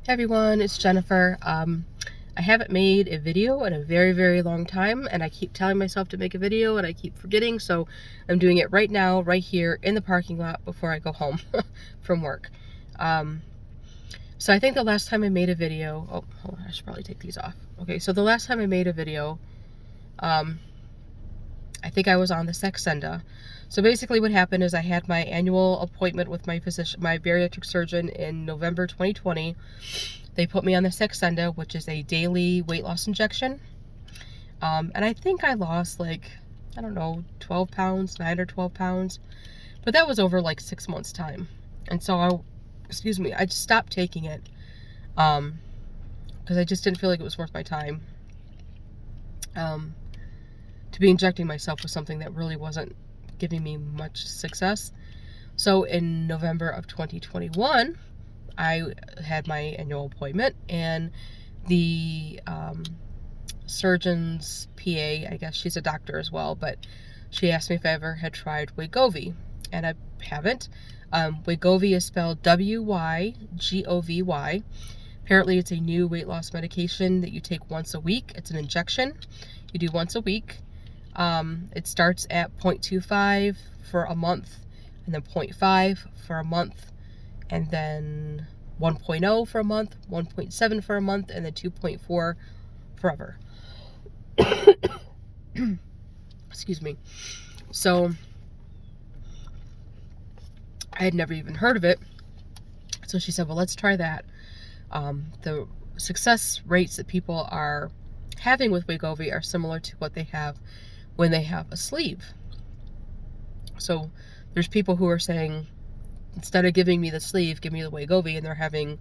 Hey everyone, it's Jennifer. I haven't made a video in a very, very long time, and I keep telling myself to make a video and I keep forgetting, so I'm doing it right now, right here in the parking lot before I go home from work. So I think the last time I made a video, oh, hold on, I should probably take these off. Okay, so the last time I made a video, I think I was on the Saxenda. So basically what happened is I had my annual appointment with my physician, my bariatric surgeon in November 2020. They put me on the Saxenda, which is a daily weight loss injection. And I think I lost like, I don't know, 12 pounds, 9 or 12 pounds. But that was over like 6 months time. And so I just stopped taking it. Because I just didn't feel like it was worth my time. To be injecting myself with something that really wasn't giving me much success. So in November of 2021, I had my annual appointment, and the surgeon's PA, I guess she's a doctor as well, but she asked me if I ever had tried Wygovy, and I haven't. Wygovy is spelled W-Y-G-O-V-Y. Apparently it's a new weight loss medication that you take once a week. It's an injection you do once a week. It starts at 0.25 for a month, and then 0.5 for a month, and then 1.0 for a month, 1.7 for a month, and then 2.4 forever. Excuse me. So I had never even heard of it. So she said, well, let's try that. The success rates that people are having with Wygovy are similar to what they have when they have a sleeve. So there's people who are saying, instead of giving me the sleeve, give me the Wygovy, and they're having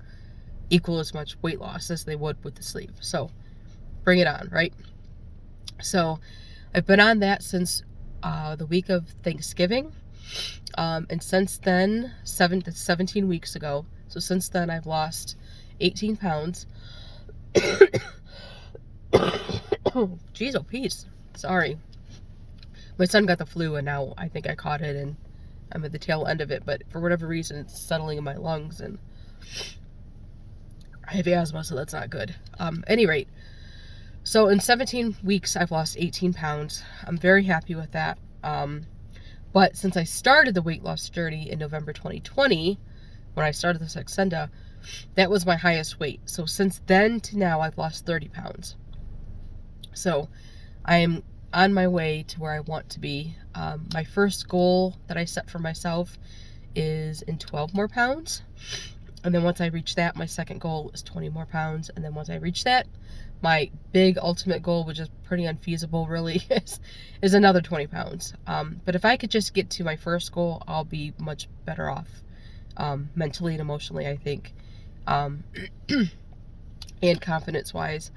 equal as much weight loss as they would with the sleeve. So bring it on, right? So I've been on that since the week of Thanksgiving. And since then, 17 weeks ago, so since then I've lost 18 pounds. Oh, geez, oh, peace. Sorry. My son got the flu, and now I think I caught it, and I'm at the tail end of it, but for whatever reason, it's settling in my lungs, and I have asthma, so that's not good. Any rate, so in 17 weeks, I've lost 18 pounds. I'm very happy with that. But since I started the weight loss journey in November 2020, when I started the Saxenda, that was my highest weight. So since then to now, I've lost 30 pounds. So I am on my way to where I want to be. My first goal that I set for myself is in 12 more pounds. And then once I reach that, my second goal is 20 more pounds. And then once I reach that, my big ultimate goal, which is pretty unfeasible really, is another 20 pounds. But if I could just get to my first goal, I'll be much better off mentally and emotionally, I think. And confidence-wise.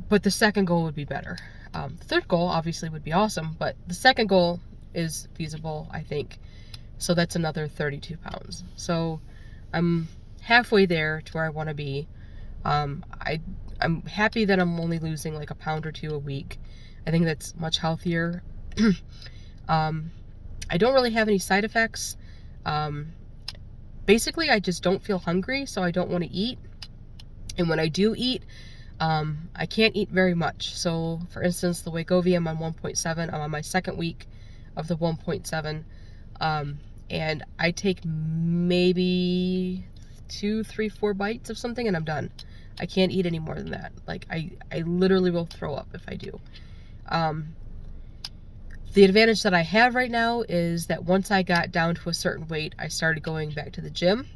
But the second goal would be better. The third goal obviously would be awesome, but the second goal is feasible, I think. So that's another 32 pounds. So I'm halfway there to where I want to be. I'm happy that I'm only losing like a pound or two a week. I think that's much healthier. I don't really have any side effects. Basically, I just don't feel hungry, so I don't want to eat. And when I do eat, I can't eat very much. So, for instance, the Wygovy, I'm on 1.7. I'm on my second week of the 1.7. And I take maybe 2, 3, 4 bites of something, and I'm done. I can't eat any more than that. Like, I literally will throw up if I do. The advantage that I have right now is that once I got down to a certain weight, I started going back to the gym,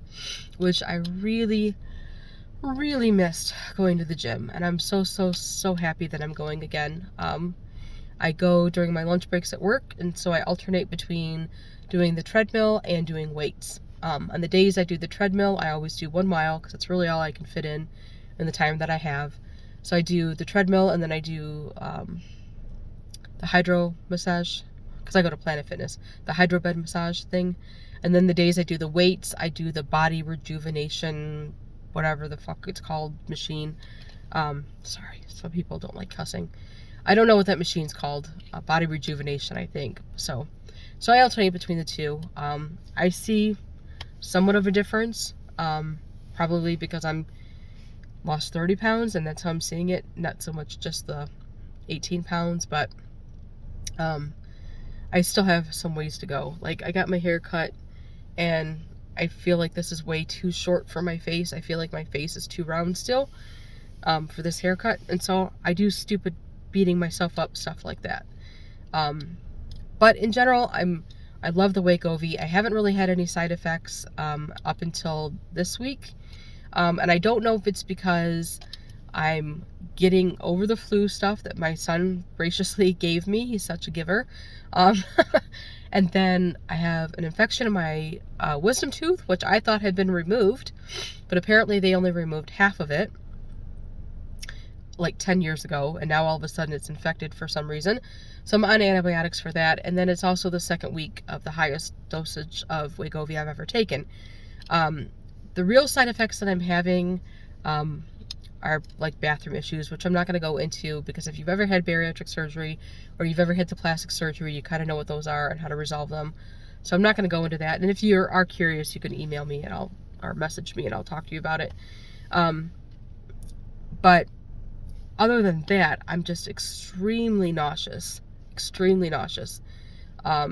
which I really missed going to the gym, and I'm so happy that I'm going again. I go during my lunch breaks at work, and so I alternate between doing the treadmill and doing weights. On the days I do the treadmill, I always do 1 mile because it's really all I can fit in the time that I have. So I do the treadmill, and then I do the hydro massage, because I go to Planet Fitness, the hydro bed massage thing. And then the days I do the weights, I do the body rejuvenation, whatever the fuck it's called, machine. Sorry, some people don't like cussing. I don't know what that machine's called. Body rejuvenation, I think. So I alternate between the two. I see somewhat of a difference. probably because I'm lost 30 pounds and that's how I'm seeing it, not so much just the 18 pounds, but I still have some ways to go. Like, I got my hair cut and I feel like this is way too short for my face. I feel like my face is too round still for this haircut, and so I do stupid beating myself up stuff like that. But in general, I love the Wygovy. I haven't really had any side effects up until this week, and I don't know if it's because I'm getting over the flu stuff that my son graciously gave me. He's such a giver. And then I have an infection in my wisdom tooth, which I thought had been removed, but apparently they only removed half of it like 10 years ago, and now all of a sudden it's infected for some reason. So I'm on antibiotics for that, and then it's also the second week of the highest dosage of Wygovy I've ever taken. The real side effects that I'm having are like bathroom issues, which I'm not going to go into, because if you've ever had bariatric surgery or you've ever had the plastic surgery, you kind of know what those are and how to resolve them. So I'm not going to go into that. And if you are curious, you can email me and or message me and I'll talk to you about it. But other than that, I'm just extremely nauseous. Extremely nauseous. I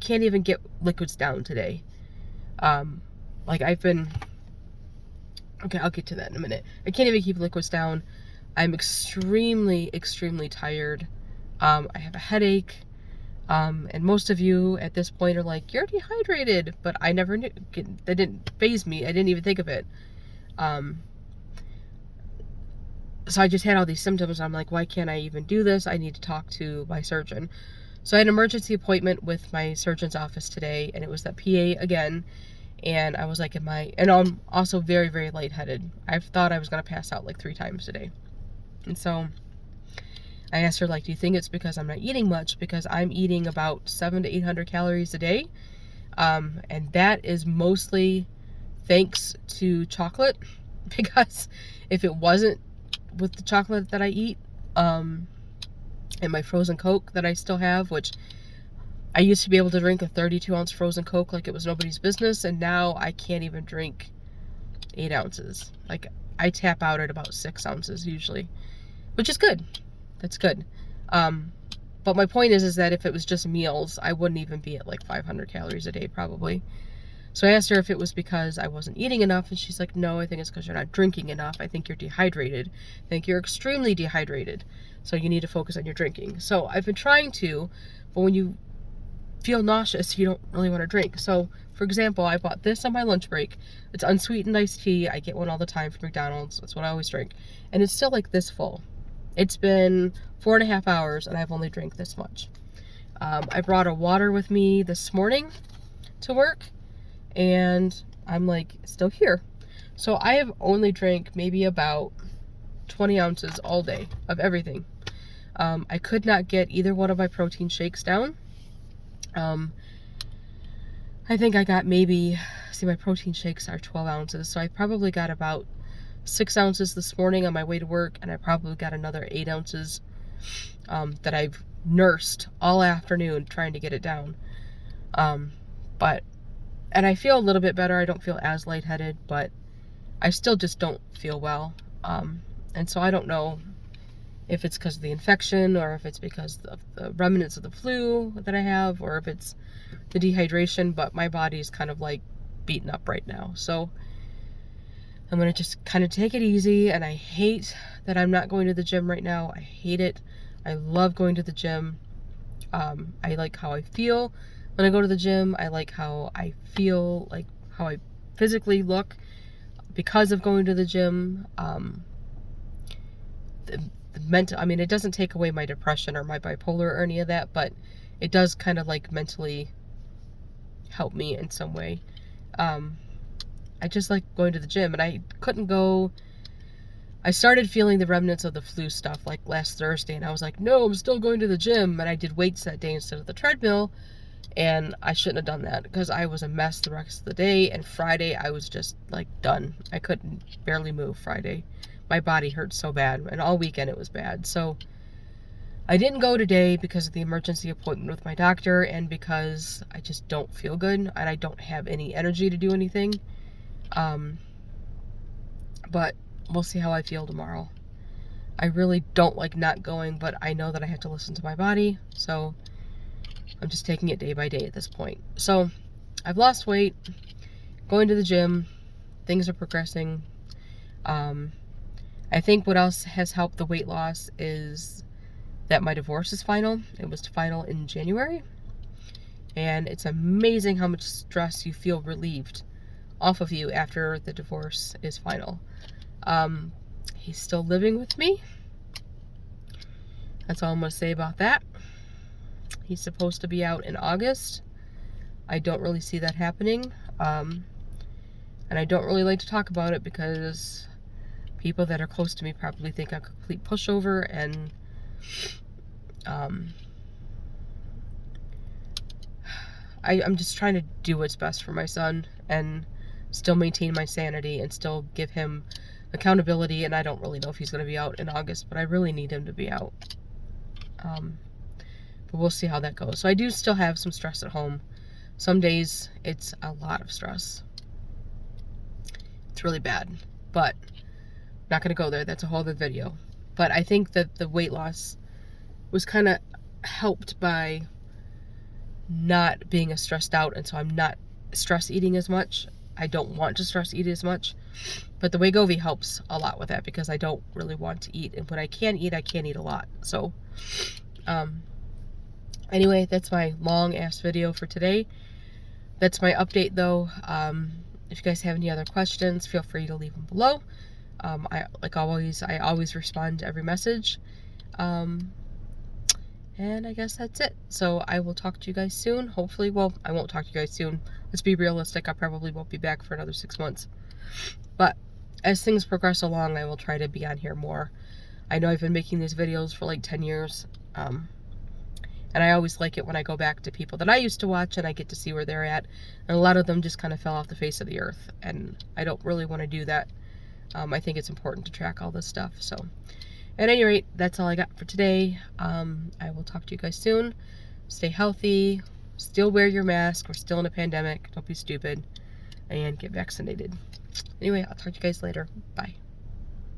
can't even get liquids down today. Like I've been... Okay, I'll get to that in a minute. I can't even keep liquids down. I'm extremely, extremely tired. I have a headache. And most of you at this point are like, you're dehydrated. But I never knew. That didn't faze me. I didn't even think of it. So I just had all these symptoms. I'm like, why can't I even do this? I need to talk to my surgeon. So I had an emergency appointment with my surgeon's office today, and it was that PA again. And I was like, and I'm also very, very lightheaded. I thought I was going to pass out like 3 times today. And so I asked her, like, do you think it's because I'm not eating much? Because I'm eating about 700 to 800 calories a day. And that is mostly thanks to chocolate. Because if it wasn't with the chocolate that I eat, and my frozen Coke that I still have, which I used to be able to drink a 32-ounce frozen Coke like it was nobody's business, and now I can't even drink 8 ounces. Like, I tap out at about 6 ounces usually, which is good. That's good. But my point is that if it was just meals, I wouldn't even be at like 500 calories a day probably. So I asked her if it was because I wasn't eating enough, and she's like, no, I think it's because you're not drinking enough. I think you're dehydrated. I think you're extremely dehydrated. So you need to focus on your drinking. So I've been trying to, but when you feel nauseous, you don't really want to drink. So, for example, I bought this on my lunch break. It's unsweetened iced tea. I get one all the time from McDonald's. That's what I always drink. And it's still like this full. It's been 4.5 hours and I've only drank this much. I brought a water with me this morning to work, and I'm like still here. So I have only drank maybe about 20 ounces all day of everything. I could not get either one of my protein shakes down. I think I got maybe, see, my protein shakes are 12 ounces, so I probably got about 6 ounces this morning on my way to work, and I probably got another 8 ounces that I've nursed all afternoon trying to get it down. And I feel a little bit better. I don't feel as lightheaded, but I still just don't feel well. And so I don't know if it's because of the infection, or if it's because of the remnants of the flu that I have, or if it's the dehydration, but my body's kind of like beaten up right now. So I'm going to just kind of take it easy, and I hate that I'm not going to the gym right now. I hate it. I love going to the gym. I like how I feel when I go to the gym. I like how I feel, like how I physically look because of going to the gym. Mental, I mean, it doesn't take away my depression or my bipolar or any of that, but it does kind of like mentally help me in some way. I just like going to the gym, and I couldn't go. I started feeling the remnants of the flu stuff like last Thursday, and I was like, no, I'm still going to the gym. And I did weights that day instead of the treadmill, and I shouldn't have done that because I was a mess the rest of the day. And Friday I was just like done. I couldn't barely move Friday. My body hurt so bad, and all weekend it was bad. So I didn't go today because of the emergency appointment with my doctor, and because I just don't feel good and I don't have any energy to do anything. But we'll see how I feel tomorrow. I really don't like not going, but I know that I have to listen to my body, so I'm just taking it day by day at this point. So I've lost weight, going to the gym, things are progressing. I think what else has helped the weight loss is that my divorce is final. It was final in January, and it's amazing how much stress you feel relieved off of you after the divorce is final. He's still living with me. That's all I'm going to say about that. He's supposed to be out in August. I don't really see that happening. And I don't really like to talk about it because people that are close to me probably think I'm a complete pushover, and I'm just trying to do what's best for my son and still maintain my sanity and still give him accountability. And I don't really know if he's going to be out in August, but I really need him to be out. But we'll see how that goes. So I do still have some stress at home. Some days it's a lot of stress. It's really bad, but I'm not going to go there. That's a whole other video. But I think that the weight loss was kind of helped by not being as stressed out, and so I'm not stress eating as much. I don't want to stress eat as much, but the Wygovy helps a lot with that because I don't really want to eat, and when I can't eat a lot. So anyway, that's my long ass video for today. That's my update though. If you guys have any other questions, feel free to leave them below. I always respond to every message. And I guess that's it. So I will talk to you guys soon. Hopefully, well, I won't talk to you guys soon. Let's be realistic. I probably won't be back for another 6 months. But as things progress along, I will try to be on here more. I know I've been making these videos for like 10 years. And I always like it when I go back to people that I used to watch and I get to see where they're at. And a lot of them just kind of fell off the face of the earth. And I don't really want to do that. I think it's important to track all this stuff. So at any rate, that's all I got for today. I will talk to you guys soon. Stay healthy. Still wear your mask. We're still in a pandemic. Don't be stupid. And get vaccinated. Anyway, I'll talk to you guys later. Bye.